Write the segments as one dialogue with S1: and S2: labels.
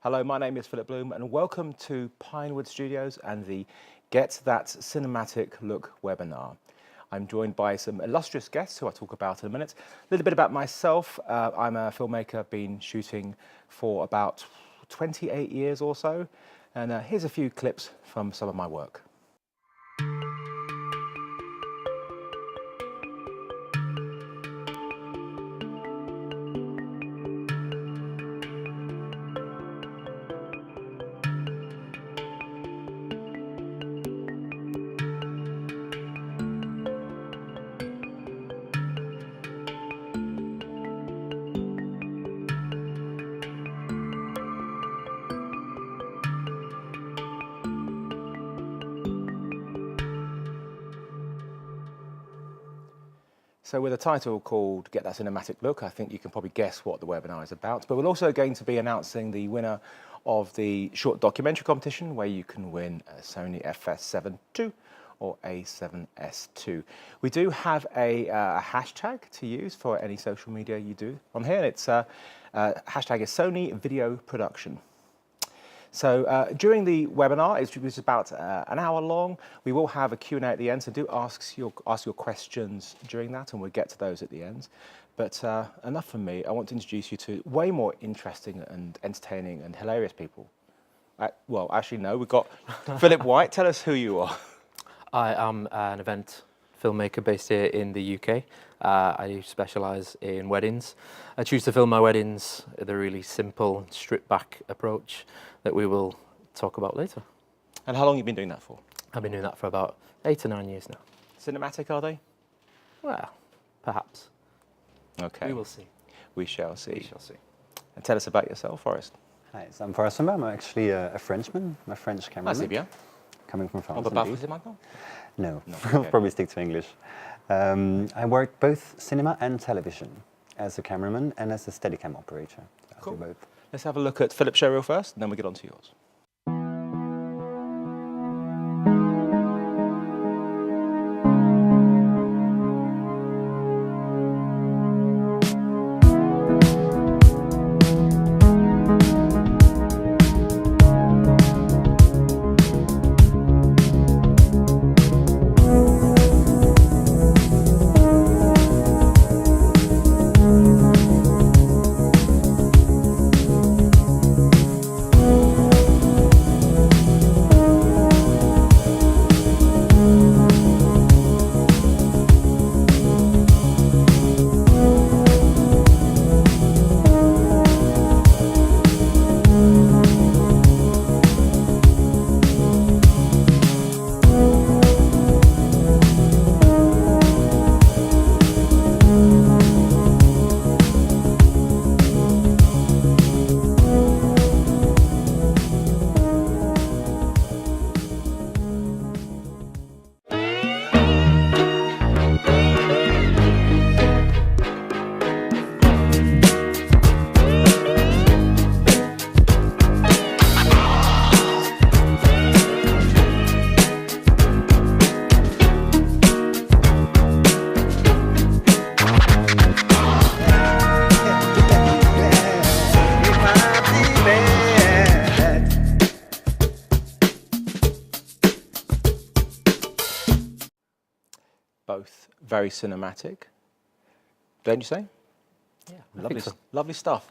S1: Hello, my name is Philip Bloom and welcome to Pinewood Studios and the Get That Cinematic Look webinar. I'm joined by some illustrious guests who I'll talk about in a minute. A little bit about myself. I'm a filmmaker, been shooting for about 28 years or so. And here's a few clips from some of my work. So with a title called Get That Cinematic Look, I think you can probably guess what the webinar is about. But we're also going to be announcing the winner of the short documentary competition, where you can win a Sony FS7 II or A7S II. We do have a hashtag to use for any social media you do on here. It's hashtag is Sony Video Production. So during the webinar, it's about an hour long. We will have a Q&A at the end, so do ask your questions during that, and we'll get to those at the end. But enough from me. I want to introduce you to way more interesting and entertaining and hilarious people. Well, actually, no, we've got Philip White. Tell us who you are.
S2: I am an event filmmaker based here in the UK. I specialise in weddings. I choose to film my weddings with a really simple, stripped-back approach that we will talk about later.
S1: And how long have you been doing that for?
S2: I've been doing that for about 8 or 9 years now.
S1: Cinematic, are they?
S2: Well, perhaps.
S1: Okay.
S2: We will see.
S1: We shall see.
S2: We shall see.
S1: And tell us about yourself, Forrest.
S3: Hi, so I'm Forrest Finbow. I'm actually a Frenchman. I'm a French cameraman.
S1: C'est bien.
S3: Coming from France.
S1: On peut pas français maintenant?
S3: No,
S1: Okay.
S3: I'll probably stick to English. I work both cinema and television as a cameraman and as a Steadicam operator. So
S1: Cool.
S3: I do both.
S1: Let's have a look at Philip's showreel first, and then we get on to yours. Both very cinematic, don't you say?
S2: Yeah,
S1: Lovely, lovely stuff.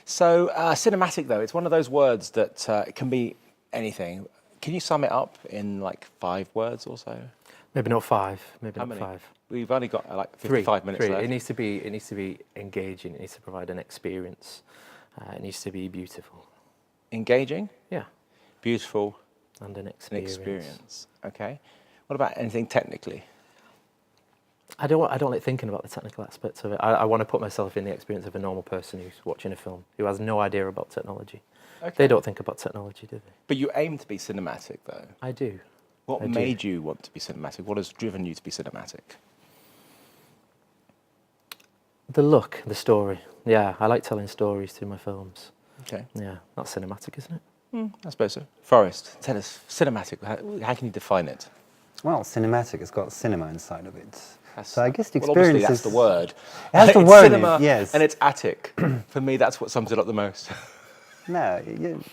S1: So cinematic, though, it's one of those words that it can be anything. Can you sum it up in like 5 words or so?
S2: Maybe not 5. Maybe
S1: How
S2: not
S1: many?
S2: 5.
S1: We've only got like 55 minutes
S2: Three.
S1: left.
S2: It needs to be engaging. It needs to provide an experience. It needs to be beautiful.
S1: Engaging,
S2: Yeah,
S1: beautiful,
S2: and an
S1: an
S2: experience.
S1: experience. Okay. What about anything technically?
S2: I don't like thinking about the technical aspects of it. I want to put myself in the experience of a normal person who's watching a film, who has no idea about technology.
S1: Okay.
S2: They don't think about technology, do they?
S1: But you aim to be cinematic, though.
S2: I do.
S1: What
S2: I do.
S1: made you want to be cinematic? What has driven you to be cinematic?
S2: The look, the story. Yeah, I like telling stories through my films.
S1: Okay.
S2: Yeah, that's cinematic, isn't it?
S1: I suppose so. Forrest, tell us, cinematic, how can you define it?
S3: Well, cinematic has got cinema inside of it.
S1: That's,
S3: So I guess the
S1: well, obviously
S3: experience
S1: that's
S3: is...
S1: the word.
S3: It has the
S1: It's
S3: word in
S1: cinema,
S3: it, yes.
S1: and it's attic. For me, that's what sums it up the most.
S3: No, you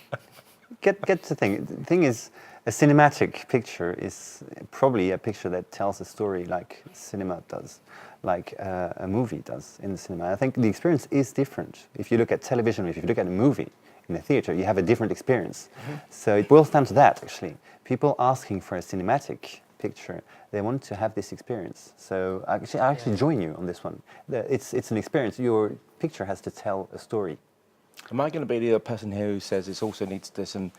S3: get the thing. The thing is, a cinematic picture is probably a picture that tells a story like cinema does, like a movie does in the cinema. I think the experience is different. If you look at television, if you look at a movie in a theater, you have a different experience. So it boils down to that, actually. People asking for a cinematic picture, they want to have this experience. So I actually join you on this one. It's an experience. Your picture has to tell a story.
S1: Am I going to be the person who says it also needs to do some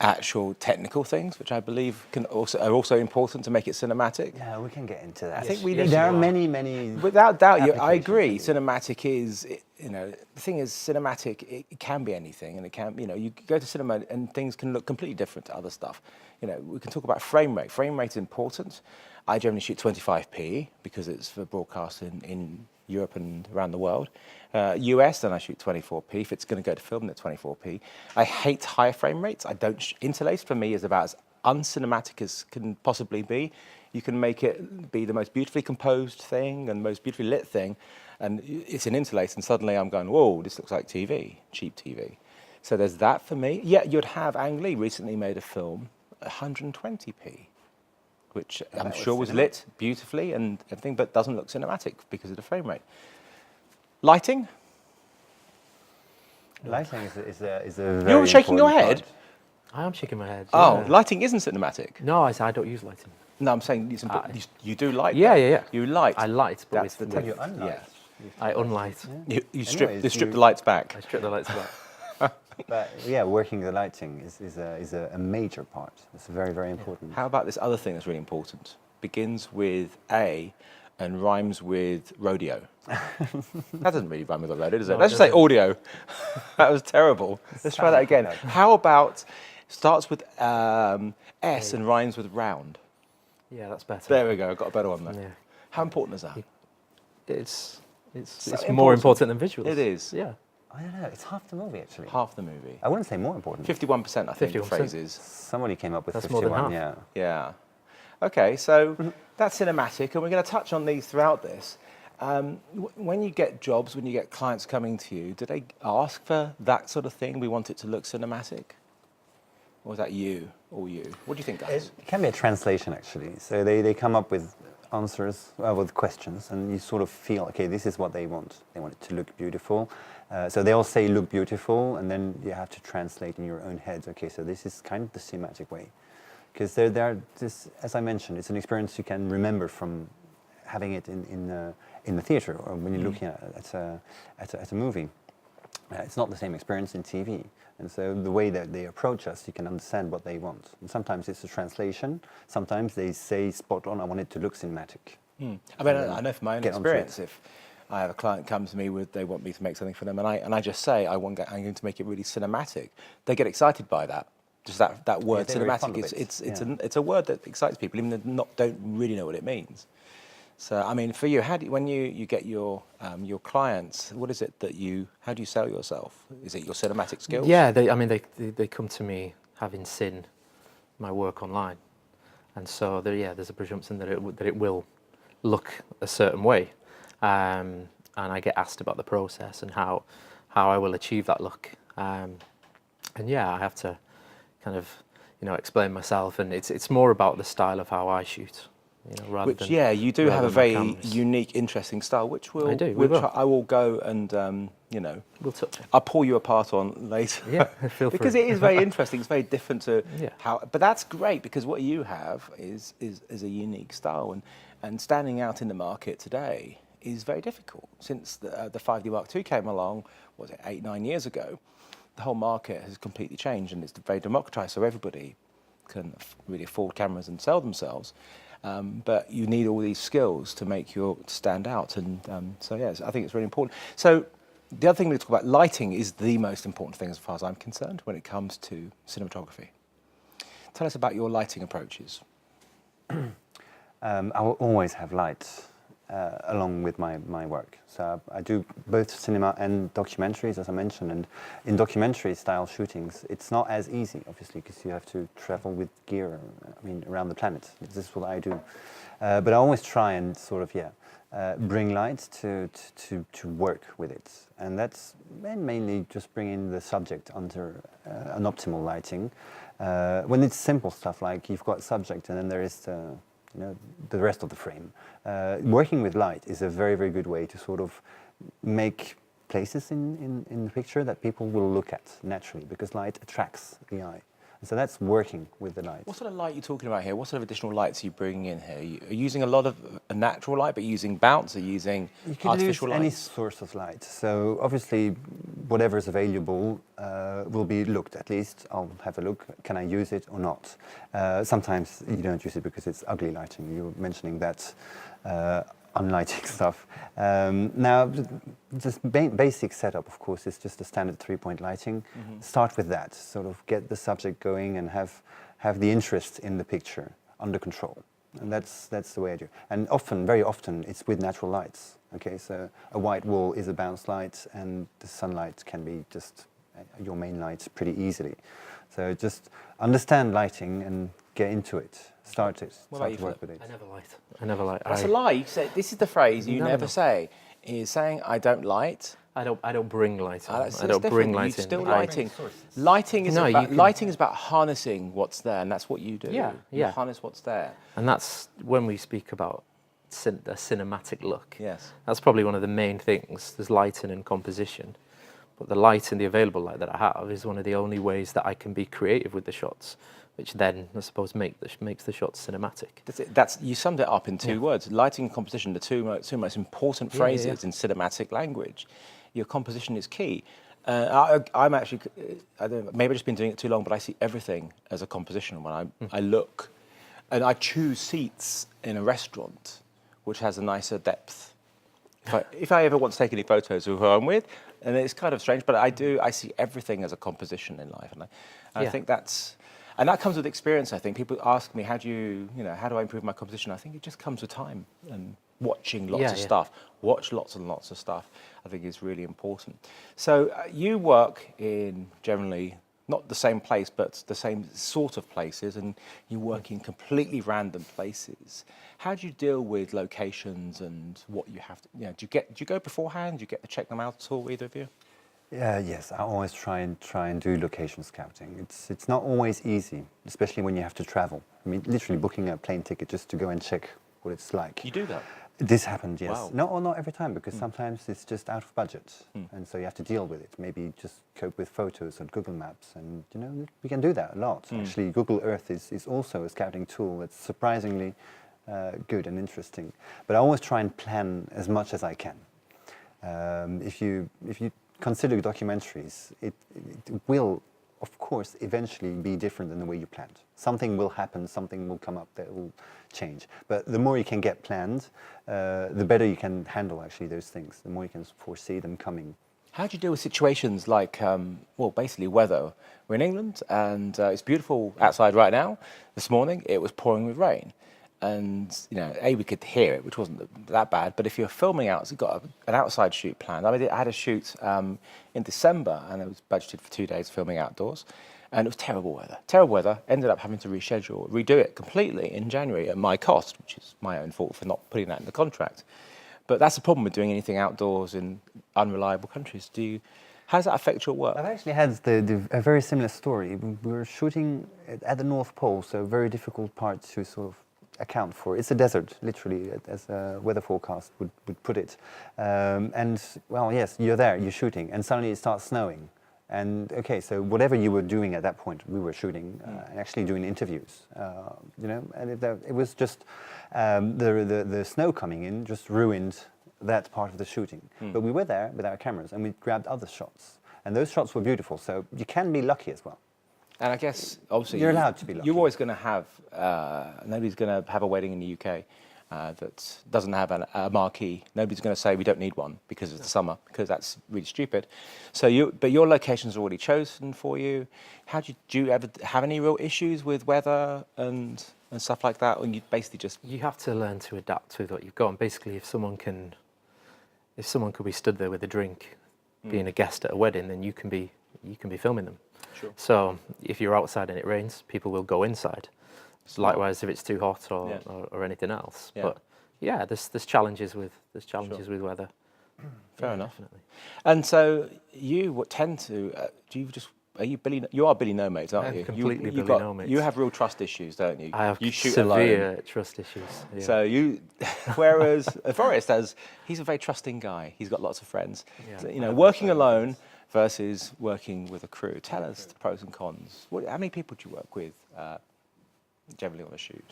S1: actual technical things, which I believe are also important to make it cinematic?
S3: Yeah, we can get into that.
S1: I think we
S2: Yes,
S1: need.
S3: There are
S2: you are.
S3: many.
S1: Without doubt, I
S3: applications,
S1: agree.
S3: indeed.
S1: Cinematic is, the thing is, cinematic. It can be anything, and it can, you go to cinema and things can look completely different to other stuff. We can talk about frame rate. Frame rate is important. I generally shoot 25p because it's for broadcast in Europe and around the world. US, then I shoot 24p. If it's going to go to film, then 24p. I hate higher frame rates. I don't. Interlace for me is about as uncinematic as can possibly be. You can make it be the most beautifully composed thing and most beautifully lit thing, and it's an interlace, and suddenly I'm going, whoa, this looks like TV, cheap TV. So there's that for me. Yeah, you'd have Ang Lee recently made a film, 120p, which I'm sure was lit beautifully and everything, but doesn't look cinematic because of the frame rate. Lighting?
S3: Lighting is a very
S1: You're shaking your
S3: important
S1: head?
S3: part.
S2: I am shaking my head.
S1: Oh,
S2: yeah.
S1: lighting isn't cinematic.
S2: No, I don't use lighting.
S1: No, I'm saying you do light.
S2: Yeah,
S1: though.
S2: yeah.
S1: You light.
S2: I light, but
S1: That's the
S2: with,
S1: technique.
S3: You unlight.
S1: Yeah.
S2: I unlight.
S1: You strip
S3: Anyways,
S1: strip
S3: you-
S1: the lights back.
S2: I strip the lights back.
S3: But yeah, working the lighting is a major part. It's very, very important.
S1: How about this other thing that's really important? Begins with A and rhymes with rodeo. That doesn't really rhyme with a rodeo, does it?
S2: No, it
S1: Let's just say
S2: doesn't.
S1: audio. That was terrible. Let's try that again. How about starts with S and rhymes with round?
S2: Yeah, that's better.
S1: There we go. I've got a better one there.
S2: Yeah.
S1: How important is that?
S2: It's
S1: So
S2: more
S1: important.
S2: important than visuals.
S1: It is.
S2: Yeah.
S3: I don't know. It's half the movie actually.
S1: Half the movie.
S3: I wouldn't say more important.
S1: 51%, I think, the
S2: 51%.
S1: phrase is.
S3: Somebody came up with
S2: That's more than
S3: 51.
S2: half.
S3: Yeah.
S1: Yeah. Okay, so that's cinematic, and we're going to touch on these throughout this. When you get jobs, when you get clients coming to you, do they ask for that sort of thing? We want it to look cinematic? Or is that you or you? What do you think, guys?
S3: It can be a translation actually. So they come up with answers, with questions, and you sort of feel, okay, this is what they want. They want it to look beautiful. So they all say look beautiful, and then you have to translate in your own head, okay, so this is kind of the cinematic way. Because this, as I mentioned, it's an experience you can remember from having it in the theater or when you're looking at a movie. It's not the same experience in TV. And so the way that they approach us, you can understand what they want. And sometimes it's a translation. Sometimes they say spot on, I want it to look cinematic.
S1: I mean, I know from my own
S3: Get onto
S1: experience,
S3: it.
S1: if I have a client come to me with, they want me to make something for them, and I just say, I'm going to make it really cinematic, they get excited by that. Just that word,
S3: they're very fond
S1: cinematic,
S3: of it.
S1: it's a word that excites people, even if they don't really know what it means. So, I mean, for you, when you get your clients, what is it that how do you sell yourself? Is it your cinematic skills?
S2: Yeah, they come to me having seen my work online, and so there's a presumption that it will look a certain way, and I get asked about the process and how I will achieve that look, and yeah, I have to kind of explain myself, and it's more about the style of how I shoot. Rather
S1: Which,
S2: than,
S1: you do have a very unique, interesting style, which
S2: I do, we will.
S1: I will go and,
S2: We'll touch it.
S1: I'll pull you apart on later.
S2: Yeah, feel free.
S1: Because it is very interesting. It's very different to
S2: Yeah.
S1: but that's great because what you have is a unique style, and standing out in the market today is very difficult. Since the 5D Mark II came along, 8-9 years ago, the whole market has completely changed, and it's very democratized, so everybody can really afford cameras and sell themselves. But you need all these skills to make you stand out, and so yes, I think it's really important. So the other thing we talk about, lighting is the most important thing as far as I'm concerned when it comes to cinematography. Tell us about your lighting approaches.
S3: I will always have light along with my work. So I do both cinema and documentaries, as I mentioned. And in documentary-style shootings, it's not as easy, obviously, because you have to travel with gear, around the planet. This is what I do. But I always try and sort of, bring light to work with it. And that's mainly just bringing the subject under an optimal lighting. When it's simple stuff like you've got subject and then there is the rest of the frame. Working with light is a very, very good way to sort of make places in the picture that people will look at naturally, because light attracts the eye. And so that's working with the light.
S1: What sort of light are you talking about here? What sort of additional lights are you bringing in here? Are you using a lot of natural light, but using bounce? Are you using artificial light?
S3: Any source of light. So obviously, whatever is available will be looked. At least I'll have a look. Can I use it or not? Sometimes you don't use it because it's ugly lighting. You're mentioning that unlighting stuff. Now, just basic setup, of course, is just a standard 3-point lighting. Start with that, sort of get the subject going and have the interest in the picture under control. And that's the way I do. And very often, it's with natural lights. Okay, so a white wall is a bounce light, and the sunlight can be just your main light pretty easily. So just understand lighting and get into it. Start it. Start to work with it.
S2: I never light.
S1: That's a lie. You say, this is the phrase you never say. Is saying I don't light.
S2: I don't bring light in.
S1: That's
S2: I don't bring light in.
S1: Still lighting. Lighting is about harnessing what's there, and that's what you do.
S2: Yeah.
S1: You harness what's there.
S2: And that's when we speak about a cinematic look.
S1: Yes.
S2: That's probably one of the main things. There's lighting and composition. But the light and the available light that I have is one of the only ways that I can be creative with the shots, which then, I suppose, makes the shots cinematic.
S1: You summed it up in 2 words. Lighting and composition, the two most important phrases in cinematic language. Your composition is key. I'm actually, I don't know, maybe I've just been doing it too long, but I see everything as a composition when I look. And I choose seats in a restaurant which has a nicer depth. If I ever want to take any photos of who I'm with, and it's kind of strange, but I see everything as a composition in life. And I think and that comes with experience, I think. People ask me, how do I improve my composition? I think it just comes with time and watching lots of stuff. Watch lots and lots of stuff, I think is really important. So you work in generally not the same place, but the same sort of places, and you work in completely random places. How do you deal with locations and what you have to, do you go beforehand? Do you get to check them out at all, either of you?
S3: Yes, I always try and do location scouting. It's not always easy, especially when you have to travel. I mean, literally booking a plane ticket just to go and check what it's like.
S1: You do that?
S3: This happened, yes.
S1: Wow.
S3: Not every time, because sometimes it's just out of budget, and so you have to deal with it. Maybe just cope with photos on Google Maps, and we can do that a lot. Actually, Google Earth is also a scouting tool that's surprisingly good and interesting. But I always try and plan as much as I can. If you consider documentaries, it will, of course, eventually be different than the way you planned. Something will happen, something will come up that will change. But the more you can get planned, the better you can handle actually those things, the more you can foresee them coming.
S1: How do you deal with situations like, basically weather? We're in England and it's beautiful outside right now. This morning it was pouring with rain. And, we could hear it, which wasn't that bad. But if you're filming out, you've got an outside shoot planned. I had a shoot in December, and it was budgeted for 2 days filming outdoors. And it was terrible weather. Terrible weather. Ended up having to redo it completely in January at my cost, which is my own fault for not putting that in the contract. But that's the problem with doing anything outdoors in unreliable countries. How does that affect your work?
S3: I've actually had a very similar story. We were shooting at the North Pole, so a very difficult part to sort of account for. It's a desert, literally, as a weather forecast would put it. Yes, you're there, you're shooting, and suddenly it starts snowing. And okay, so whatever you were doing at that point, we were shooting, actually doing interviews, and it was just the snow coming in just ruined that part of the shooting. But we were there with our cameras, and we grabbed other shots, and those shots were beautiful. So you can be lucky as well.
S1: And I guess, obviously,
S3: you're allowed to be lucky.
S1: You're always going to have, nobody's going to have a wedding in the UK that doesn't have a marquee. Nobody's going to say we don't need one because it's the summer, because that's really stupid. So but your location's already chosen for you. Do you ever have any real issues with weather and and stuff like that, and you basically just
S2: You have to learn to adapt with what you've got. And basically, if someone could be stood there with a drink, being a guest at a wedding, then you can be filming them.
S1: Sure.
S2: So if you're outside and it rains, people will go inside. Likewise, if it's too hot or anything else.
S1: Yeah.
S2: But yeah, there's challenges with with weather.
S1: Fair enough.
S2: Definitely.
S1: And so you tend to you are Billy No Mates, aren't
S2: I'm
S1: you?
S2: completely
S1: you
S2: Billy No Mates.
S1: You have real trust issues, don't you?
S2: I have
S1: you shoot
S2: severe
S1: alone.
S2: trust issues. Yeah.
S1: So whereas Forrest he's a very trusting guy. He's got lots of friends.
S2: Yeah.
S1: So, working alone versus working with a crew. Tell us the pros and cons. How many people do you work with generally on a shoot?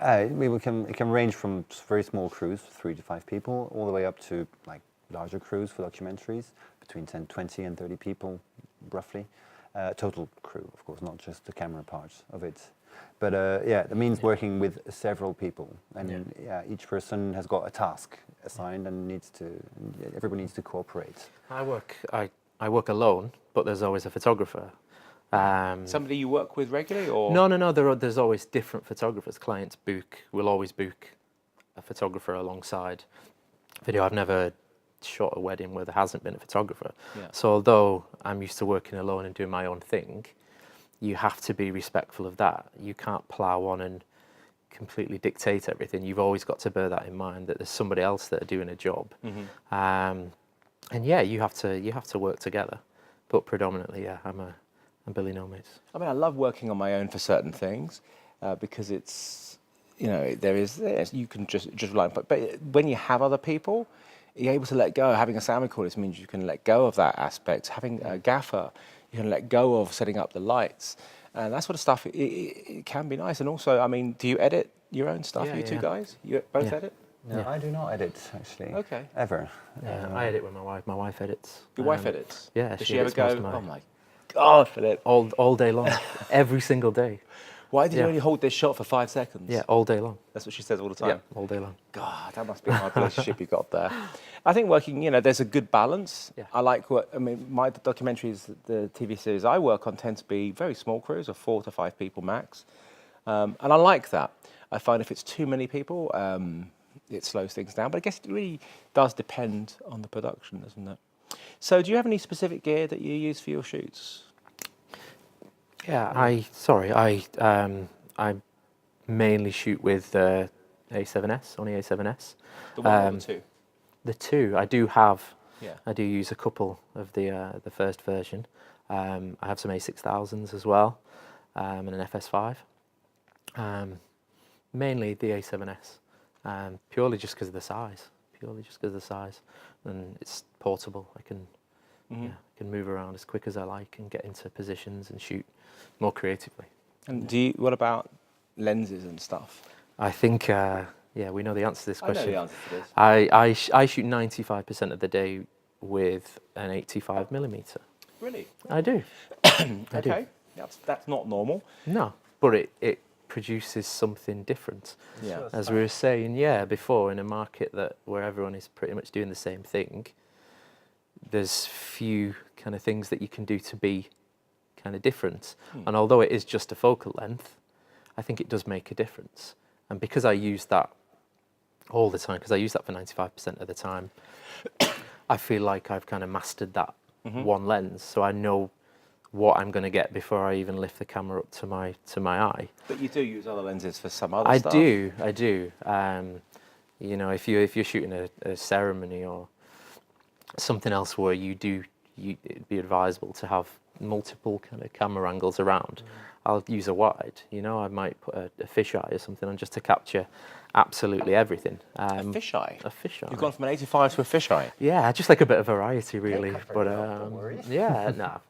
S3: It can range from very small crews, 3 to 5 people, all the way up to like larger crews for documentaries, between 10, 20 and 30 people, roughly. Total crew, of course, not just the camera part of it. But that means working with several people, and each person has got a task assigned and everybody needs to cooperate.
S2: I work alone, but there's always a photographer.
S1: Somebody you work with regularly, or
S2: No. There's always different photographers. Clients will always book a photographer alongside video. I've never shot a wedding where there hasn't been a photographer.
S1: Yeah.
S2: So although I'm used to working alone and doing my own thing, you have to be respectful of that. You can't plow on and completely dictate everything. You've always got to bear that in mind, that there's somebody else that are doing a job. And you have to work together. But predominantly, I'm Billy No Mates.
S1: I mean, I love working on my own for certain things because it's, you can just rely on, but when you have other people, you're able to let go. Having a sound recorder means you can let go of that aspect. Having a gaffer, you can let go of setting up the lights. And that sort of stuff, it can be nice. And also, I mean, do you edit your own stuff, you two guys? You both edit?
S3: No, I do not edit, actually.
S1: Okay.
S3: Ever.
S2: I edit with my wife. My wife edits.
S1: Your wife edits?
S2: Yeah.
S1: Does she ever
S2: edits
S1: go,
S2: most of my-
S1: oh my God, Philip.
S2: all day long, every single day.
S1: Why did you only hold this shot for 5 seconds?
S2: Yeah, all day long.
S1: That's what she says all the time.
S2: Yeah, all day long.
S1: God, that must be a hard relationship you got there. I think working, there's a good balance.
S2: Yeah.
S1: I like my documentaries, the TV series I work on tend to be very small crews of 4 to 5 people max. And I like that. I find if it's too many people, it slows things down. But I guess it really does depend on the production, doesn't it? So do you have any specific gear that you use for your shoots?
S2: Yeah, I mainly shoot with A7S, Sony A7S.
S1: The one or the two?
S2: The two, I do have.
S1: Yeah.
S2: I do use a couple of the first version. I have some A6000s as well, and an FS5. Mainly the A7S, purely just because of the size. And it's portable. I can move around as quick as I like and get into positions and shoot more creatively.
S1: And what about lenses and stuff?
S2: I think, we know the answer to this question.
S1: I know the answer to this.
S2: I shoot 95% of the day with an 85mm.
S1: Really?
S2: I do.
S1: Okay. That's not normal.
S2: No, but it produces something different.
S1: Yeah.
S2: As we were saying, before, in a market where everyone is pretty much doing the same thing, there's few kind of things that you can do to be kind of different. And although it is just a focal length, I think it does make a difference. And because I use that all the time, because I use that for 95% of the time, I feel like I've kind of mastered that one lens. So I know what I'm going to get before I even lift the camera up to my eye.
S1: But you do use other lenses for some other stuff?
S2: I do. If you're shooting a ceremony or something else where it'd be advisable to have multiple kind of camera angles around, I'll use a wide. I might put a fisheye or something on just to capture absolutely everything.
S1: A fisheye?
S2: A fisheye.
S1: You've gone from an 85 to a fisheye?
S2: Yeah, just like a bit of variety, really. But
S3: don't worry.
S2: No,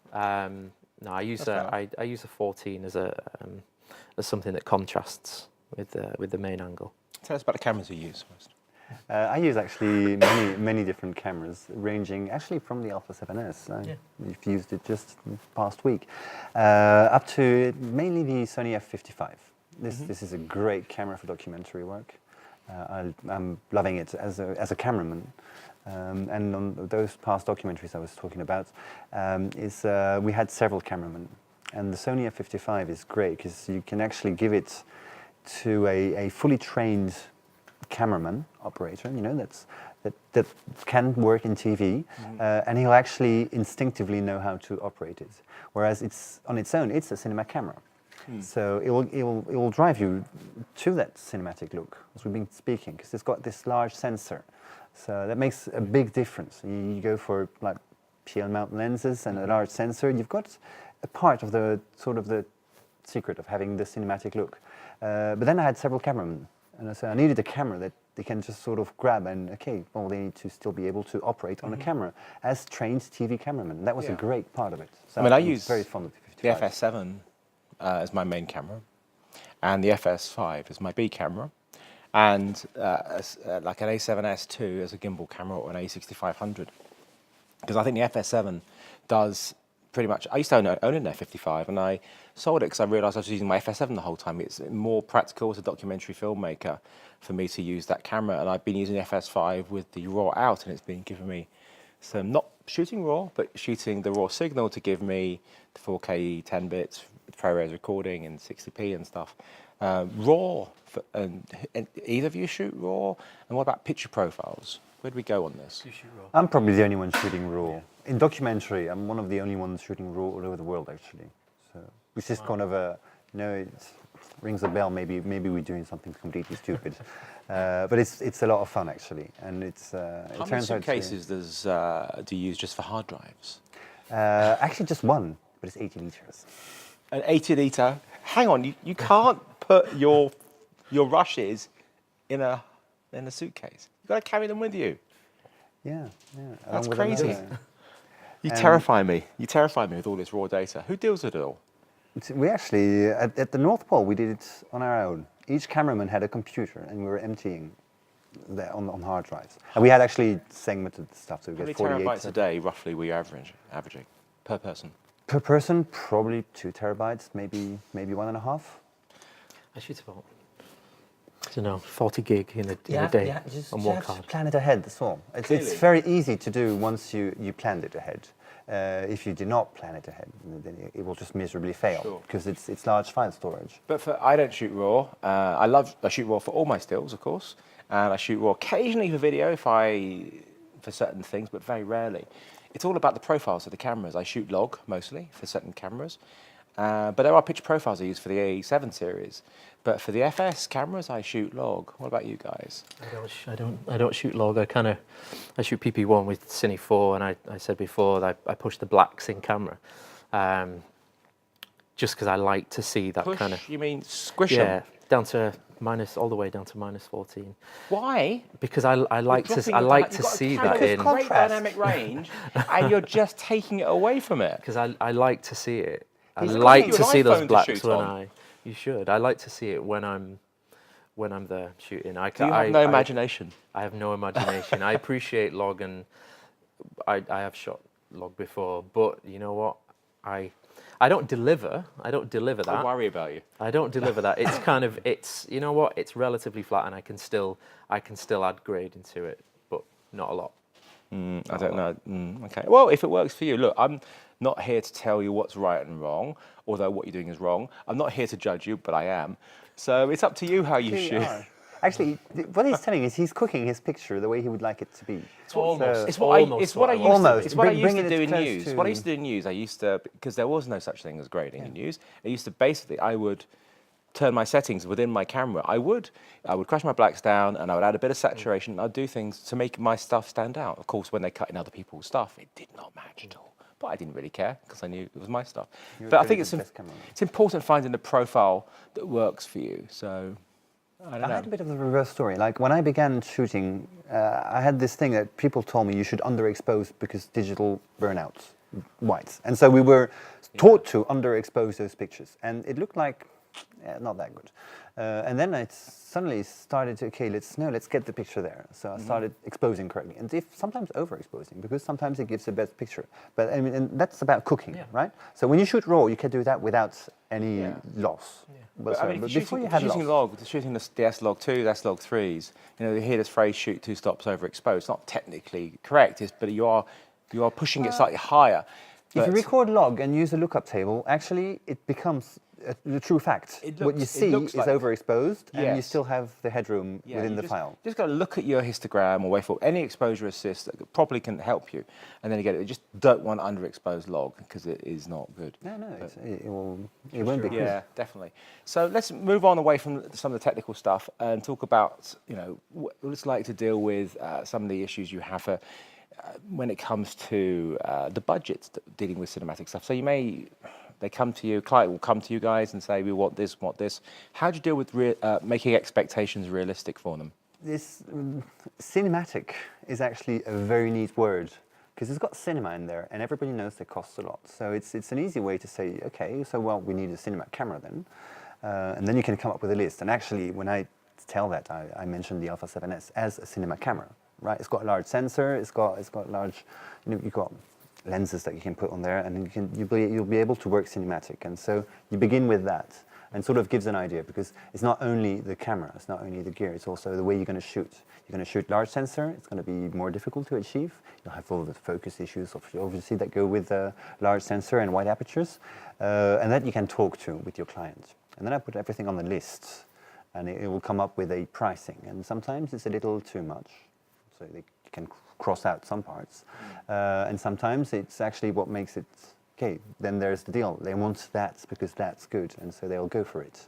S2: I use a 14 as something that contrasts with the main angle.
S1: Tell us about the cameras you use first.
S3: I use actually many different cameras, ranging actually from the Alpha 7S. You've used it just past week, up to mainly the Sony F55. This is a great camera for documentary work. I'm loving it as a cameraman. And on those past documentaries I was talking about, we had several cameramen. And the Sony F55 is great because you can actually give it to a fully trained cameraman operator, you know, that can work in TV, and he'll actually instinctively know how to operate it. Whereas it's on its own, it's a cinema camera. So it will drive you to that cinematic look, as we've been speaking, because it's got this large sensor. So that makes a big difference. You go for like PL mount lenses and a large sensor, you've got a part of the sort of the secret of having the cinematic look. But then I had several cameramen, and so I needed a camera that they can just sort of grab and, okay, well, they need to still be able to operate on a camera as trained TV cameramen. That was a great part of it. So
S1: I mean, I
S3: I'm
S1: use
S3: very fond of
S1: the
S3: the 55.
S1: FS7 as my main camera, and the FS5 as my B camera, and like an A7S II as a gimbal camera or an A6500. Because I think the FS7 does pretty much. I used to own an F55, and I sold it because I realised I was using my FS7 the whole time. It's more practical as a documentary filmmaker for me to use that camera, and I've been using the FS5 with the RAW out, and it's been giving me some, not shooting RAW, but shooting the RAW signal to give me the 4K 10 bits, ProRes recording and 60p and stuff. RAW, and either of you shoot RAW? And what about picture profiles? Where do we go on this?
S2: You shoot RAW.
S3: I'm probably the only one shooting RAW. In documentary, I'm one of the only ones shooting RAW all over the world, actually. So, which is kind of a, you know, it rings a bell. Maybe we're doing something completely stupid, but it's a lot of fun actually, and it's.
S1: How many suitcases do you use just for hard drives?
S3: Actually, just one, but it's 80 liters.
S1: An 80-litre. Hang on, you can't put your rushes in a suitcase. You've got to carry them with you.
S3: Yeah.
S1: That's
S3: along with
S1: crazy.
S3: another.
S1: You terrify me. You terrify me with all this raw data. Who deals with it all?
S3: We actually, at the North Pole, we did it on our own. Each cameraman had a computer, and we were emptying that on hard drives. And we had actually segmented the stuff, so we
S1: How many
S3: get 48
S1: terabytes a day, roughly, were you averaging per person?
S3: per person. Probably 2 terabytes, maybe 1.5.
S2: I shoot about, I don't know, 40 gig in a day on one card.
S3: Plan it ahead. That's all. It's very easy to do once you planned it ahead. If you do not plan it ahead, then it will just miserably fail because it's large file storage.
S1: But I don't shoot RAW. I shoot RAW for all my stills, of course, and I shoot RAW occasionally for video for certain things, but very rarely. It's all about the profiles of the cameras. I shoot log mostly for certain cameras, but there are picture profiles I use for the A7 series. But for the FS cameras, I shoot log. What about you guys?
S2: I don't shoot log. I shoot PP1 with Cine 4, and I said before that I push the blacks in camera, just because I like to see that
S1: Push,
S2: kind of.
S1: you mean squish
S2: Yeah,
S1: them?
S2: down to all the way down to -14.
S1: Why?
S2: Because I like to see that
S1: in
S2: in.
S1: great dynamic range, and you're just taking it away from it.
S2: Because I like to see it. I
S1: He's
S2: like
S1: got
S2: to
S1: you an
S2: see those
S1: iPhone to
S2: blacks
S1: shoot
S2: when
S1: on.
S2: You should. I like to see it when I'm there shooting.
S1: You have no imagination.
S2: I have no imagination. I appreciate log, and I have shot log before, but you know what? I don't deliver. I don't deliver that.
S1: I worry about you.
S2: I don't deliver that. It's kind of you know what? It's relatively flat, and I can still add grade into it, but not a lot.
S1: I don't know. Okay. Well, if it works for you, look, I'm not here to tell you what's right and wrong, although what you're doing is wrong. I'm not here to judge you, but I am. So it's up to you how you shoot.
S3: Actually, what he's telling is he's cooking his picture the way he would like it to be.
S1: It's what I used to do in news. What I used to do in news, because there was no such thing as grading in news. I used to basically, I would turn my settings within my camera. I would crash my blacks down, and I would add a bit of saturation. I'd do things to make my stuff stand out. Of course, when they cut in other people's stuff, it did not match at all. But I didn't really care because I knew it was my stuff. But I think it's important finding the profile that works for you. So I don't know.
S3: I had a bit of the reverse story. Like when I began shooting, I had this thing that people told me you should underexpose because digital burnouts, whites. And so we were taught to underexpose those pictures. And it looked like not that good. And then I suddenly started to, let's get the picture there. So I started exposing correctly. And sometimes overexposing, because sometimes it gives a better picture. But I mean, and that's about cooking, right? So when you shoot RAW, you can do that without any loss.
S1: Yeah.
S3: But before you had
S1: shooting the S-Log2, the S-Log3s, you hear this phrase, shoot 2 stops overexposed. It's not technically correct, but you are pushing it slightly higher.
S3: If you record log and use a lookup table, actually it becomes the true fact. What you see is
S1: like,
S3: overexposed, and you
S1: yes.
S3: still have the headroom
S1: Yeah,
S3: within
S1: you
S3: the
S1: just,
S3: file.
S1: Just got to look at your histogram or waveform, any exposure assist that properly can help you, and then you get it. You just don't want underexposed log because it is not good.
S3: No, it won't be good.
S1: Yeah, definitely. So let's move on away from some of the technical stuff and talk about, what it's like to deal with some of the issues you have when it comes to the budgets dealing with cinematic stuff. So they come to you, client will come to you guys and say, we want this, want this. How do you deal with making expectations realistic for them?
S3: This cinematic is actually a very neat word because it's got cinema in there, and everybody knows they cost a lot. So it's an easy way to say, okay, so well, we need a cinema camera then, and then you can come up with a list. And actually, when I tell that, I mentioned the Alpha 7S as a cinema camera, right? It's got a large sensor, it's got large, you've got lenses that you can put on there, and you'll be able to work cinematic. And so you begin with that, and sort of gives an idea, because it's not only the camera, it's not only the gear, it's also the way you're going to shoot. You're going to shoot large sensor, it's going to be more difficult to achieve. You'll have all the focus issues, obviously, that go with large sensor and wide apertures, and that you can talk to with your client. And then I put everything on the list, and it will come up with a pricing. And sometimes it's a little too much, so you can cross out some parts. And sometimes it's actually what makes it, okay, then there's the deal. They want that because that's good, and so they'll go for it.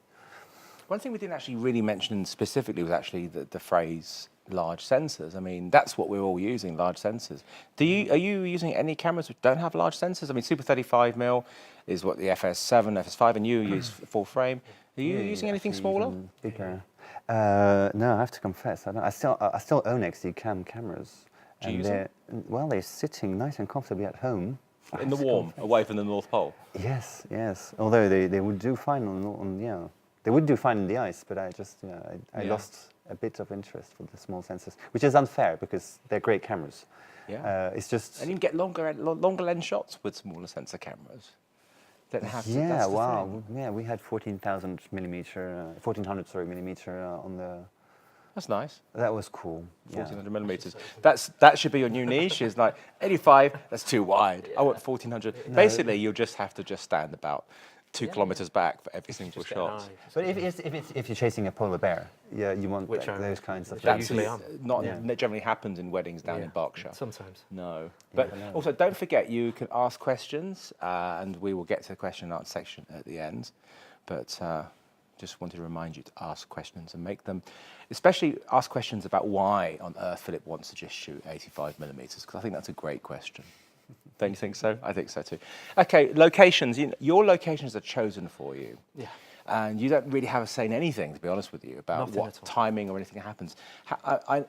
S1: One thing we didn't actually really mention specifically was actually the phrase large sensors. I mean, that's what we're all using, large sensors. Are you using any cameras which don't have large sensors? I mean, Super 35mm is what the FS7, FS5, and you use full frame. Are you using anything smaller?
S3: Bigger. No, I have to confess, I still own XD cam cameras.
S1: Do you use them?
S3: Well, they're sitting nice and comfortably at home.
S1: In the warm, away from the North Pole?
S3: Yes, yes. Although they would do fine they would do fine in the ice, but I lost a bit of interest for the small sensors, which is unfair because they're great cameras.
S1: Yeah.
S3: It's just.
S1: And you can get longer lens shots with smaller sensor cameras. Don't have to.
S3: Yeah,
S1: that's the
S3: wow.
S1: thing.
S3: Yeah, we had 1400 millimeter on the.
S1: That's nice.
S3: That was cool.
S1: 1400 millimeters. That should be your new niche. Is like 85. That's too wide. I want 1400. No. Basically, you'll just have to stand about 2 kilometers back for every single shot.
S3: But if you're chasing a polar bear, yeah, you want those kinds of things.
S1: That generally happens in weddings down in Berkshire.
S2: Sometimes.
S1: No. But also, don't forget, you can ask questions, and we will get to the question and answer section at the end. But just wanted to remind you to ask questions and make them, especially ask questions about why on earth Philip wants to just shoot 85 millimeters, because I think that's a great question. Don't you think so? I think so too. Okay, locations. Your locations are chosen for you. Yeah. And you don't really have a say in anything, to be honest with you, about what timing or anything happens. I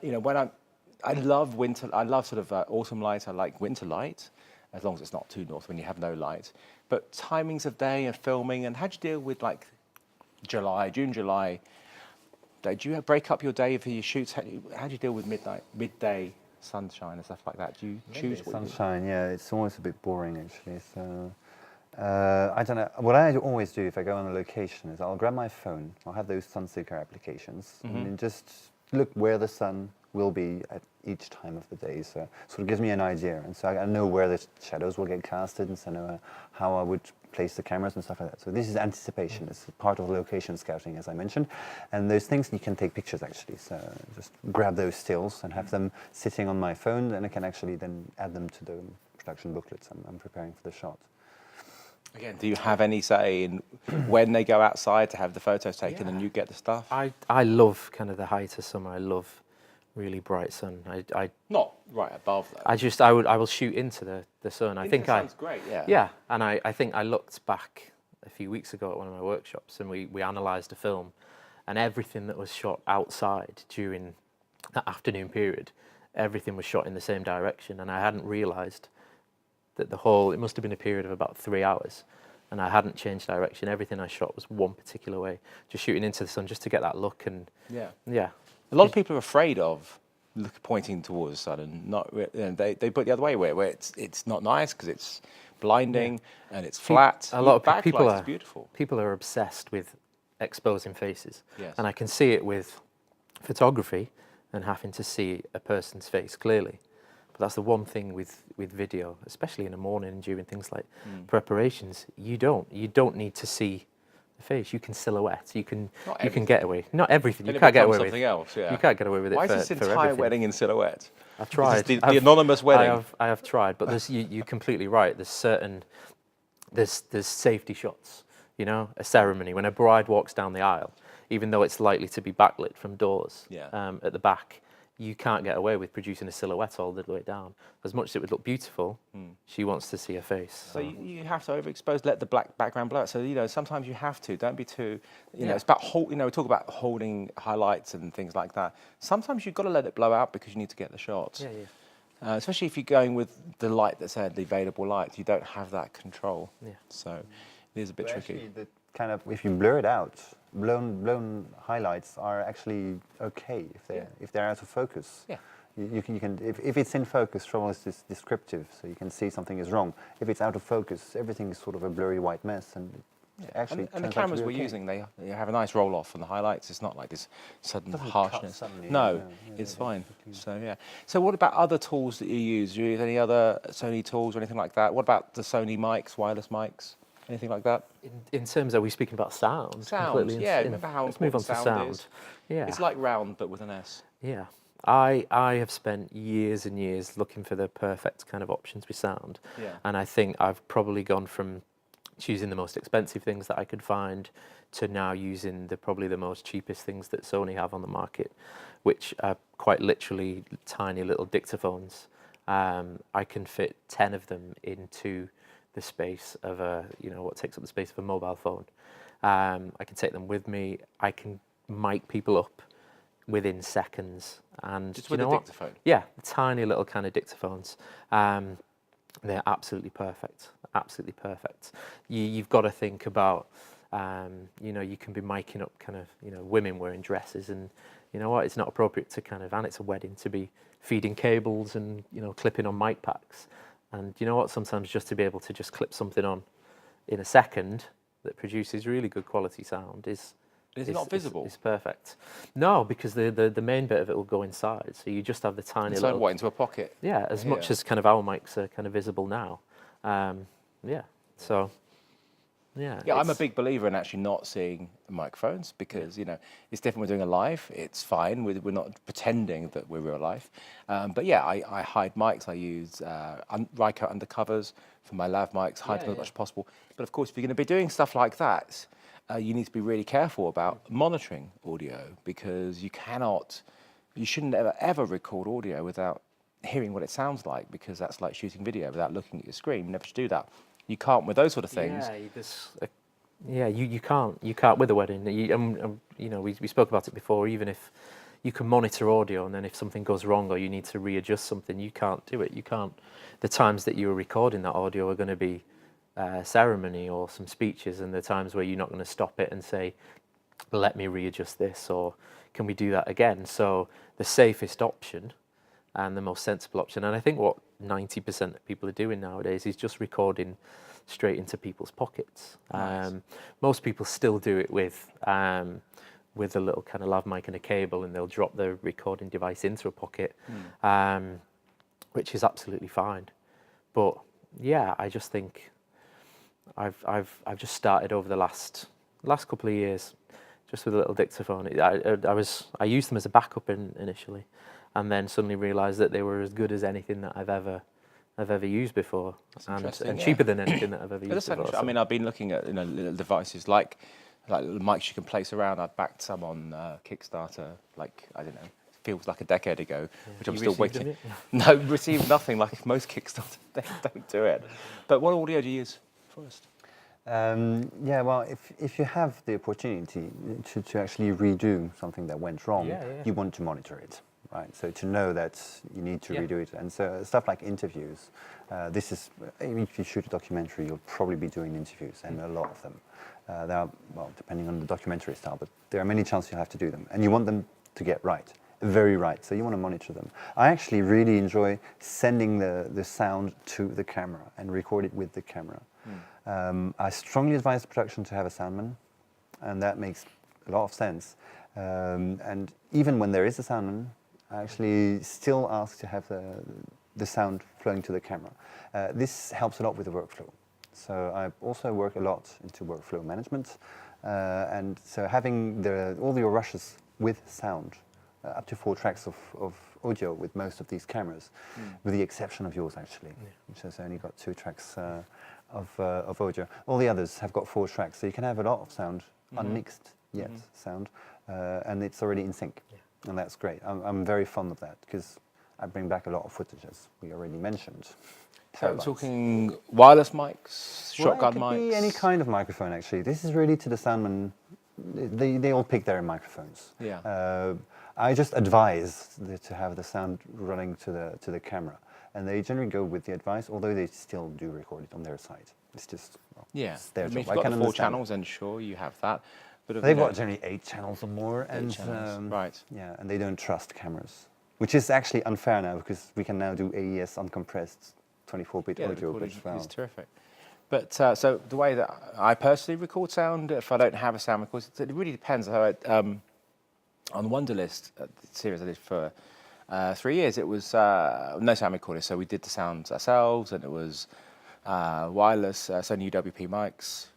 S1: love winter. I love sort of autumn light. I like winter light, as long as it's not too north when you have no light. But timings of day and filming, and how do you deal with like June, July? Do you break up your day for your shoots? How do you deal with midday? Sunshine and stuff like that. Do you choose what
S3: sunshine? Yeah, it's always a bit boring actually. So I don't know. What I always do if I go on a location is I'll grab my phone. I'll have those sun seeker applications and just look where the sun will be at each time of the day. So sort of gives me an idea, and so I know where the shadows will get casted, and so I know how I would place the cameras and stuff like that. So this is anticipation. It's part of location scouting, as I mentioned. And those things, you can take pictures actually. So just grab those stills and have them sitting on my phone, and I can actually then add them to the production booklets I'm preparing for the shot.
S1: Again, do you have any say in when they go outside to have the photos taken and you get the stuff?
S2: I love kind of the height of summer. I love really bright sun. I
S1: not right above though.
S2: I will shoot into the sun. I think
S1: the sun's great, yeah.
S2: Yeah, and I think I looked back a few weeks ago at one of my workshops, and we analysed a film, and everything that was shot outside during that afternoon period, everything was shot in the same direction, and I hadn't realised that it must have been a period of about 3 hours, and I hadn't changed direction. Everything I shot was one particular way, just shooting into the sun just to get that look. And yeah. A lot
S1: of people are afraid of pointing towards the sun, and not. They put it the other way where it's not nice because it's blinding and it's flat.
S2: A lot of people are
S1: beautiful.
S2: People are obsessed with exposing faces,
S1: yes.
S2: And I can see it with photography and having to see a person's face clearly. But that's the one thing with video, especially in the morning and during things like preparations. You don't need to see the face. You can silhouette. You can
S1: Not
S2: get away. Not everything.
S1: Then
S2: You
S1: it
S2: can't get away
S1: becomes
S2: with
S1: something else, yeah.
S2: You can't get away with it.
S1: Why
S2: for,
S1: is this
S2: for
S1: entire
S2: everything.
S1: wedding in silhouette?
S2: I've tried.
S1: This is the anonymous wedding.
S2: I have tried, but you're completely right. There's safety shots. You know, a ceremony when a bride walks down the aisle, even though it's likely to be backlit from doors at the back, you can't get away with producing a silhouette all the way down. As much as it would look beautiful, she wants to see her face.
S1: So you have to overexpose, let the black background blow out. So, you know, sometimes you have to. Don't be too, you know, it's about, we talk about holding highlights and things like that. Sometimes you've got to let it blow out because you need to get the shots.
S2: Yeah, yeah.
S1: Especially if you're going with the light that's the available light, you don't have that control.
S2: Yeah.
S1: So it is a bit tricky.
S3: Actually, the kind of, if you blur it out, blown highlights are actually okay if they're out of focus.
S1: Yeah.
S3: You can if it's in focus, trouble is descriptive, so you can see something is wrong. If it's out of focus, everything is sort of a blurry white mess, and it actually
S1: And the
S3: turns out to
S1: cameras
S3: be
S1: we're
S3: okay.
S1: using, they have a nice roll off on the highlights. It's not like this sudden
S3: Doesn't cut
S1: harshness.
S3: suddenly,
S1: No,
S3: yeah,
S1: it's
S3: yeah,
S1: fine. So yeah. So what about other tools that you use? Do you use any other Sony tools or anything like that? What about the Sony mics, wireless mics, anything like that?
S2: In terms, are we speaking about sound?
S1: Sound,
S2: Completely
S1: yeah. Remember how
S2: let's move on to
S1: important
S2: sound.
S1: is?
S2: Yeah.
S1: It's like round, but with an S.
S2: Yeah. I have spent years and years looking for the perfect kind of options with sound.
S1: Yeah.
S2: And I think I've probably gone from choosing the most expensive things that I could find to now using probably the most cheapest things that Sony have on the market, which are quite literally tiny little dictaphones. I can fit 10 of them into the space of what takes up the space of a mobile phone. I can take them with me. I can mic people up within seconds. And
S1: Just
S2: you
S1: with
S2: know
S1: a
S2: what?
S1: dictaphone.
S2: Yeah, tiny little kind of dictaphones. They're absolutely perfect. Absolutely perfect. You've got to think about, you can be miking up kind of, women wearing dresses, and you know what? It's not appropriate to and it's a wedding, to be feeding cables and clipping on mic packs. And you know what? Sometimes just to be able to just clip something on in a second that produces really good quality sound is
S1: not visible?
S2: It's perfect. No, because the main bit of it will go inside, so you just have the tiny
S1: Inside
S2: little.
S1: what, into a pocket?
S2: Yeah, as much as kind of our mics are kind of visible now. So. Yeah,
S1: I'm a big believer in actually not seeing the microphones because, it's different. We're doing a live. It's fine. We're not pretending that we're real life. But yeah, I hide mics. I use Rycote undercovers for my lav mics, hide them as much as possible. But of course, if you're going to be doing stuff like that, you need to be really careful about monitoring audio because you shouldn't ever record audio without hearing what it sounds like because that's like shooting video without looking at your screen. You never should do that. You can't with those sort of things.
S2: Yeah, you can't with a wedding. We spoke about it before. Even if you can monitor audio, and then if something goes wrong or you need to readjust something, you can't do it. You can't. The times that you were recording that audio are going to be ceremony or some speeches, and the times where you're not going to stop it and say, "Let me readjust this," or "Can we do that again?" So the safest option and the most sensible option, and I think what 90% of people are doing nowadays is just recording straight into people's pockets.
S1: Nice.
S2: Most people still do it with a little kind of lav mic and a cable, and they'll drop the recording device into a pocket, which is absolutely fine. But yeah, I just think I've just started over the last couple of years just with a little dictaphone. I used them as a backup initially. And then suddenly realised that they were as good as anything that I've ever used before, and cheaper than anything that I've ever used before.
S1: I mean, I've been looking at little devices like little mics you can place around. I backed some on Kickstarter, I don't know, feels like a decade ago, which I'm still waiting. No, received nothing. Like most Kickstarter, they don't do it. But what audio do you use first?
S3: Well, if you have the opportunity to actually redo something that went wrong, you want to monitor it. Right, so to know that you need to redo it, and so stuff like interviews. This is if you shoot a documentary, you'll probably be doing interviews, and a lot of them. There are, depending on the documentary style, but there are many chances you'll have to do them, and you want them to get right, very right. So you want to monitor them. I actually really enjoy sending the sound to the camera and record it with the camera. I strongly advise production to have a soundman, and that makes a lot of sense. And even when there is a soundman, I actually still ask to have the sound flowing to the camera. This helps a lot with the workflow. So I also work a lot into workflow management, and so having all your rushes with sound, up to 4 tracks of audio with most of these cameras, with the exception of yours actually, which has only got 2 tracks of audio. All the others have got 4 tracks, so you can have a lot of sound, unmixed yet sound, and it's already in sync, and that's great. I'm very fond of that because I bring back a lot of footage, as we already mentioned.
S1: So we're talking wireless mics, shotgun
S3: It could
S1: mics?
S3: be any kind of microphone actually. This is really to the soundman. They all pick their microphones.
S1: Yeah.
S3: I just advise to have the sound running to the camera, and they generally go with the advice, although they still do record it on their side. It's just it's their
S1: I mean,
S3: job.
S1: if you've got the 4
S3: understand.
S1: channels, then sure, you have that. But
S3: They've got generally 8 channels or more,
S1: 8
S3: and
S1: channels, right.
S3: yeah, and they don't trust cameras, which is actually unfair now because we can now do AES uncompressed 24-bit
S1: Yeah, the
S3: audio
S1: recording
S3: as well.
S1: is terrific. But so the way that I personally record sound, if I don't have a sound recorder, it really depends. How on Wonderlist, the series I did for 3 years, it was no sound recorder, so we did the sounds ourselves, and it was wireless Sony UWP mics,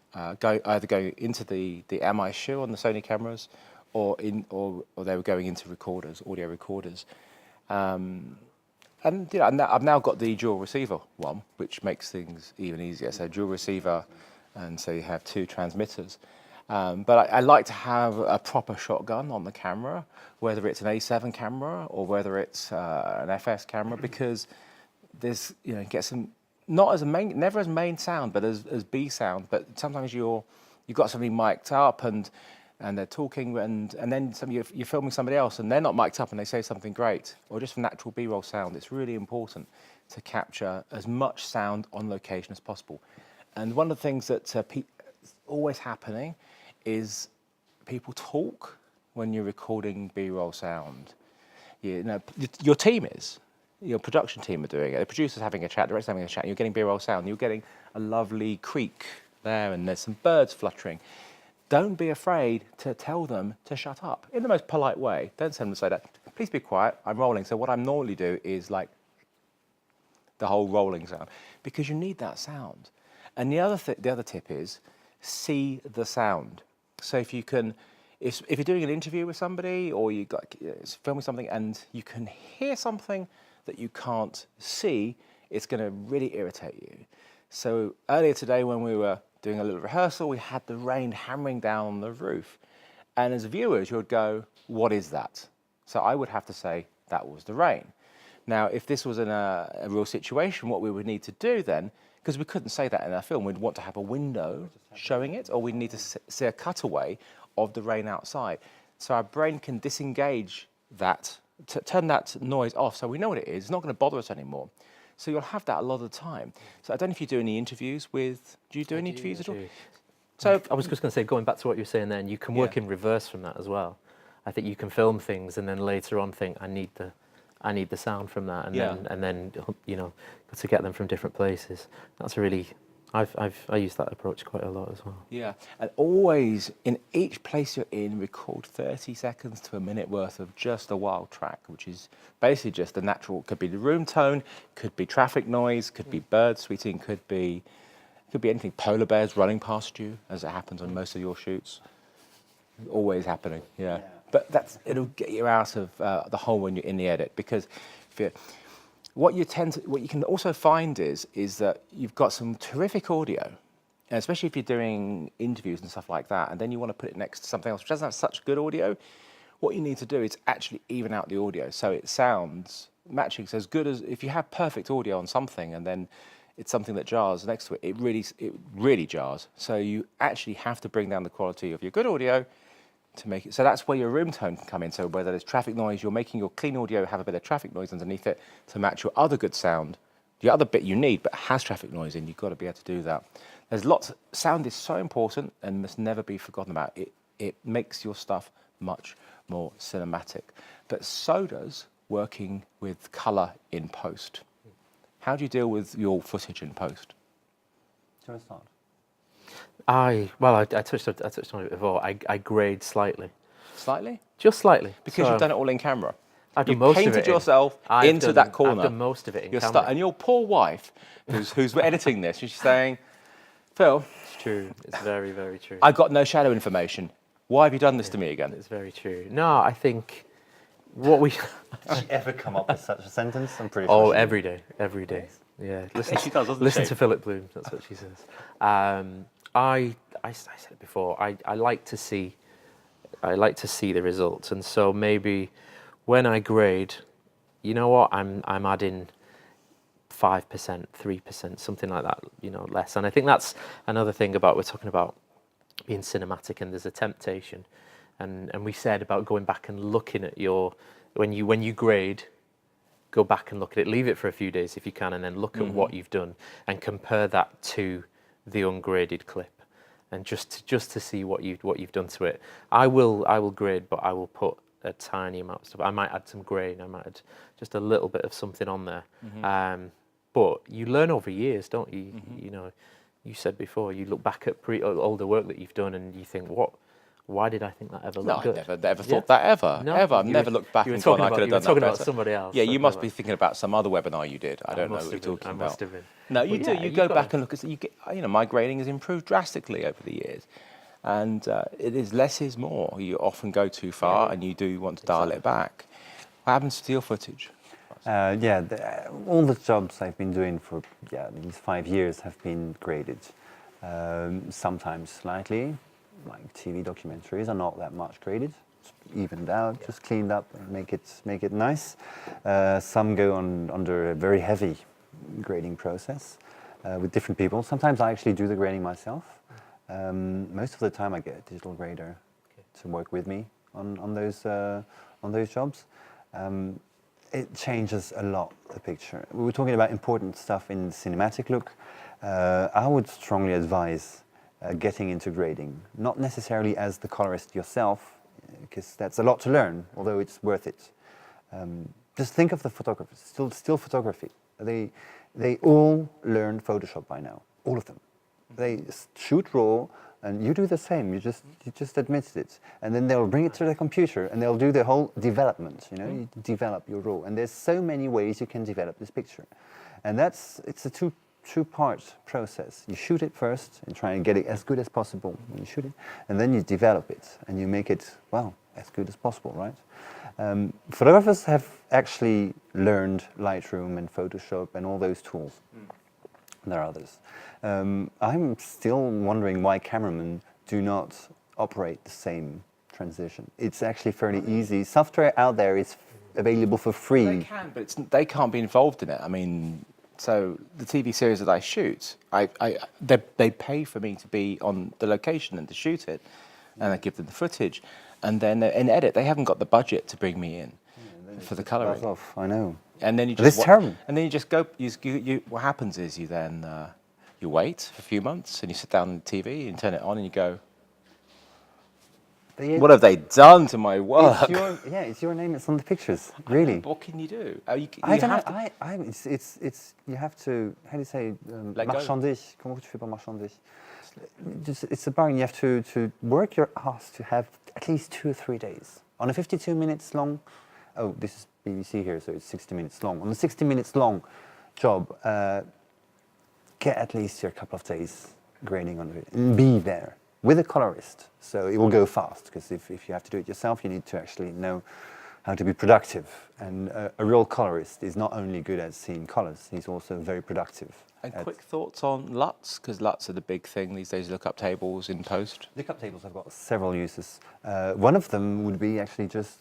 S1: either going into the MI shoe on the Sony cameras, or they were going into recorders, audio recorders. And I've now got the dual receiver one, which makes things even easier. So dual receiver, and so you have 2 transmitters. But I like to have a proper shotgun on the camera, whether it's an A7 camera or whether it's an FS camera, because there's get some not as a main, never as main sound, but as B sound. But sometimes you've got somebody mic'd up and they're talking, and then you're filming somebody else and they're not mic'd up and they say something great, or just natural B-roll sound. It's really important to capture as much sound on location as possible. And one of the things that always happening is people talk when you're recording B-roll sound. Your team is. Your production team are doing it. The producer's having a chat, the director's having a chat, and you're getting B-roll sound. You're getting a lovely creak there, and there's some birds fluttering. Don't be afraid to tell them to shut up in the most polite way. Don't send them to say that. Please be quiet. I'm rolling. So what I normally do is like the whole rolling sound, because you need that sound. And the other tip is see the sound. So if you're doing an interview with somebody, or you got filming something and you can hear something that you can't see, it's going to really irritate you. So earlier today, when we were doing a little rehearsal, we had the rain hammering down on the roof. And as viewers, you would go, what is that? So I would have to say, that was the rain. Now, if this was in a real situation, what we would need to do then, because we couldn't say that in our film, we'd want to have a window showing it, or we'd need to see a cutaway of the rain outside. So our brain can disengage that, to turn that noise off, so we know what it is. It's not going to bother us anymore. So you'll have that a lot of the time. So I don't know if you do any interviews with. Do you do any interviews at all?
S2: So I was just going to say, going back to what you were saying then, you can work in reverse from that as well. I think you can film things and then later on think, I need the sound from that, and then to get them from different places. That's really. I use that approach quite a lot as well. Yeah,
S1: and always in each place you're in, record 30 seconds to a minute worth of just a wild track, which is basically just the natural. Could be the room tone, could be traffic noise, could be birds tweeting, could be anything. Polar bears running past you, as it happens on most of your shoots. Always happening. Yeah. But it'll get you out of the hole when you're in the edit, because what you can also find is that you've got some terrific audio, and especially if you're doing interviews and stuff like that, and then you want to put it next to something else which doesn't have such good audio. What you need to do is actually even out the audio so it sounds matching. So as good as if you have perfect audio on something and then it's something that jars next to it, it really jars. So you actually have to bring down the quality of your good audio to make it. So that's where your room tone can come in. So whether there's traffic noise, you're making your clean audio have a bit of traffic noise underneath it to match your other good sound. The other bit you need, but has traffic noise in, you've got to be able to do that. There's lots. Sound is so important and must never be forgotten about. It makes your stuff much more cinematic. But so does working with colour in post. How do you deal with your footage in post?
S3: Do you want to start?
S2: I touched on it before. I grade slightly.
S1: Slightly?
S2: Just slightly.
S1: Because you've done it all in camera.
S2: I've done most of it.
S1: You painted yourself into that corner.
S2: I've done most of it in camera.
S1: And your poor wife, who's editing this, she's saying, Phil,
S2: It's true. It's very, very true.
S1: I got no shadow information. Why have you done this to me again?
S2: It's very true. No, I think what we.
S3: Did she ever come up with such a sentence? I'm pretty
S2: Oh,
S3: sure.
S2: every day, every day. Yeah, listen.
S1: She does, doesn't
S2: Listen
S1: she?
S2: to Philip Bloom. That's what she says. I said it before. I like to see. I like to see the results, and so maybe when I grade, you know what, I'm adding 5%, 3%, something like that. You know, less. And I think that's another thing about we're talking about being cinematic, and there's a temptation, and we said about going back and looking at your when you grade. Go back and look at it. Leave it for a few days if you can, and then look at what you've done and compare that to the ungraded clip, and just to see what you've done to it. I will grade, but I will put a tiny amount of stuff. I might add some grain. I might add just a little bit of something on there. But you learn over years, don't you? You know, you said before you look back at older work that you've done and you think, why did I think that ever
S1: No,
S2: looked good?
S1: I never thought that ever.
S2: No,
S1: Ever. I've never looked back and gone, I could have done that
S2: You were talking
S1: better.
S2: about somebody else.
S1: Yeah, you
S2: talking
S1: must
S2: about-
S1: be thinking about some other webinar you did. I don't know
S2: must
S1: what you're
S2: have been,
S1: talking
S2: I
S1: about.
S2: must have been.
S1: No, you
S2: But
S1: do.
S2: yeah,
S1: You
S2: you've
S1: go
S2: got
S1: back
S2: to-
S1: and look at. You get. You know, my grading has improved drastically over the years, and it is less is more. You often go too far, and you do want to dial it back. What happens to your footage?
S3: All the jobs I've been doing for these 5 years have been graded. Sometimes slightly, like TV documentaries are not that much graded. It's evened out, just cleaned up and make it nice. Some go under a very heavy grading process with different people. Sometimes I actually do the grading myself. Most of the time I get a digital grader to work with me on those jobs. It changes a lot, the picture. We were talking about important stuff in cinematic look. I would strongly advise getting into grading, not necessarily as the colorist yourself, because that's a lot to learn, although it's worth it. Just think of the photographers, still photography. They all learn Photoshop by now, all of them. They shoot raw, and you do the same. You just admitted it, and then they'll bring it to the computer, and they'll do the whole development. You know, you develop your raw, and there's so many ways you can develop this picture, and it's a two-part process. You shoot it first and try and get it as good as possible when you shoot it, and then you develop it and you make it as good as possible, right? Photographers have actually learned Lightroom and Photoshop and all those tools. There are others. I'm still wondering why cameramen do not operate the same transition. It's actually fairly easy. Software out there is available for free.
S1: They can, but they can't be involved in it. I mean, so the TV series that I shoot, they pay for me to be on the location and to shoot it, and I give them the footage, and then in edit they haven't got the budget to bring me in for the colouring.
S3: Off, I know.
S1: And then you
S3: But
S1: just
S3: it's terrible.
S1: And then you just go. What happens is you then you wait for a few months and you sit down on the TV and turn it on and you go, what have they done to my work?
S3: It's your name. It's on the pictures. Really.
S1: What can you do?
S3: I don't know. It's you have to. How do you say?
S1: Let go.
S3: Marchandish. Comment tu fais pour marchandish? It's a bargain. You have to work your ass to have at least 2 or 3 days on a 52 minutes long. Oh, this is BBC here, so it's 60 minutes long. On the 60 minutes long job, get at least your couple of days grading on it and be there with a colorist. So it will go fast, because if you have to do it yourself, you need to actually know how to be productive. And a real colorist is not only good at seeing colors, he's also very productive.
S1: And quick thoughts on LUTs, because LUTs are the big thing these days, lookup tables in post.
S3: Lookup tables have got several uses. One of them would be actually just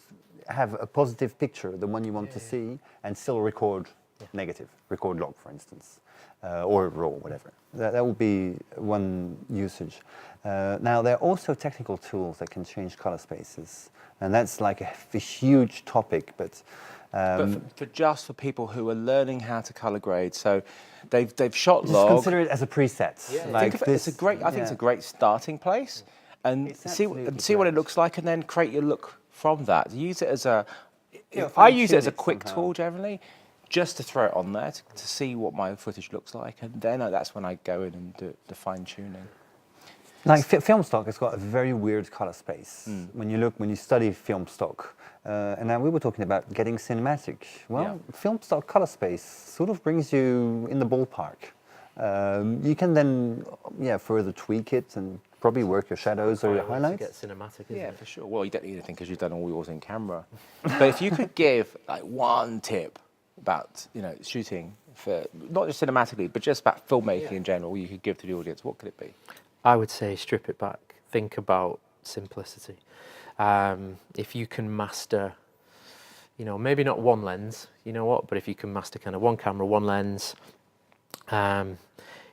S3: have a positive picture, the one you want to see, and still record negative, record log, for instance, or raw, whatever. That would be one usage. Now, there are also technical tools that can change color spaces, and that's like a huge topic, but
S1: for people who are learning how to color grade, so they've shot
S3: just
S1: log.
S3: consider it as a preset.
S1: Think of it, it's a great. I think it's a great starting place, and
S3: It's
S1: see
S3: absolutely
S1: what it
S3: great.
S1: looks like, and then create your look from that. Use it as a.
S3: Yeah,
S1: I use it as a
S3: fine-tune it
S1: quick
S3: somehow.
S1: tool generally, just to throw it on there to see what my footage looks like, and then that's when I go in and do the fine tuning.
S3: Like film stock has got a very weird color space. When you study film stock, and now we were talking about getting cinematic. Well, film stock color space sort of brings you in the ballpark. You can then, further tweak it and probably work your shadows or your
S2: To
S3: highlights.
S2: get cinematic, isn't
S1: Yeah,
S2: it?
S1: for sure. Well, you don't need anything because you've done all yours in camera. But if you could give like one tip about shooting for not just cinematically, but just about filmmaking in general, you could give to the audience, what could it be?
S2: I would say strip it back. Think about simplicity. If you can master, maybe not one lens, but if you can master kind of one camera, one lens,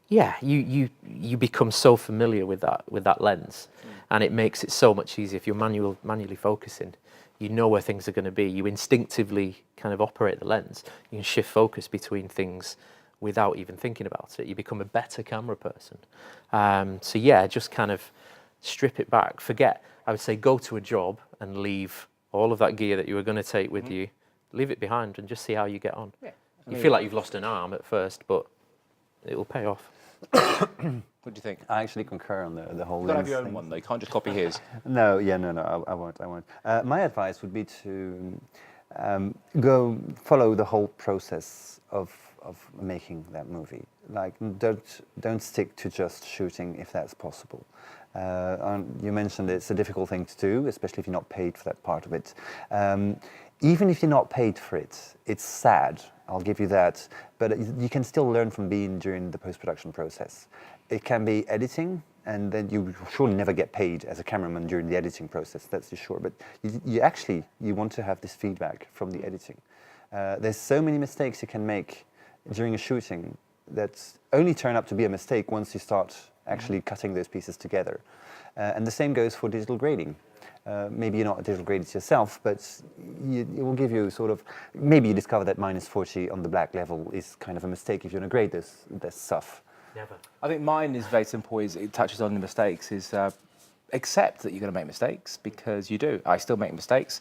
S2: you become so familiar with that lens, and it makes it so much easier. If you're manually focusing, you know where things are going to be. You instinctively kind of operate the lens. You can shift focus between things without even thinking about it. You become a better camera person. Just kind of strip it back. I would say go to a job and leave all of that gear that you were going to take with you, leave it behind and just see how you get on. Yeah. You feel like you've lost an arm at first, but it will pay off.
S1: What do you think?
S3: I actually concur on the whole
S1: You've got to have
S3: lens
S1: your own
S3: thing.
S1: one, though. You can't just copy his.
S3: No, I won't. My advice would be to go follow the whole process of making that movie. Like, don't stick to just shooting if that's possible. You mentioned it's a difficult thing to do, especially if you're not paid for that part of it. Even if you're not paid for it, it's sad, I'll give you that, but you can still learn from being during the post-production process. It can be editing, and then you surely never get paid as a cameraman during the editing process, that's for sure, but you want to have this feedback from the editing. There's so many mistakes you can make during a shooting that only turn up to be a mistake once you start actually cutting those pieces together. And the same goes for digital grading. Maybe you're not a digital grader yourself, but it will give you sort of, maybe you discover that -40 on the black level is kind of a mistake if you want to grade this stuff.
S2: Never.
S1: I think mine is very simple. It touches on the mistakes. Accept that you're going to make mistakes, because you do. I still make mistakes,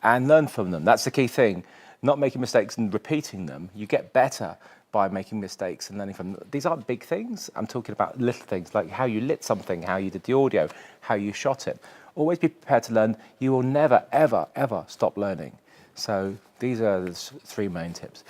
S1: and learn from them. That's the key thing. Not making mistakes and repeating them. You get better by making mistakes and learning from them. These aren't big things. I'm talking about little things like how you lit something, how you did the audio, how you shot it. Always be prepared to learn. You will never, ever, ever stop learning. So these are the 3 main tips.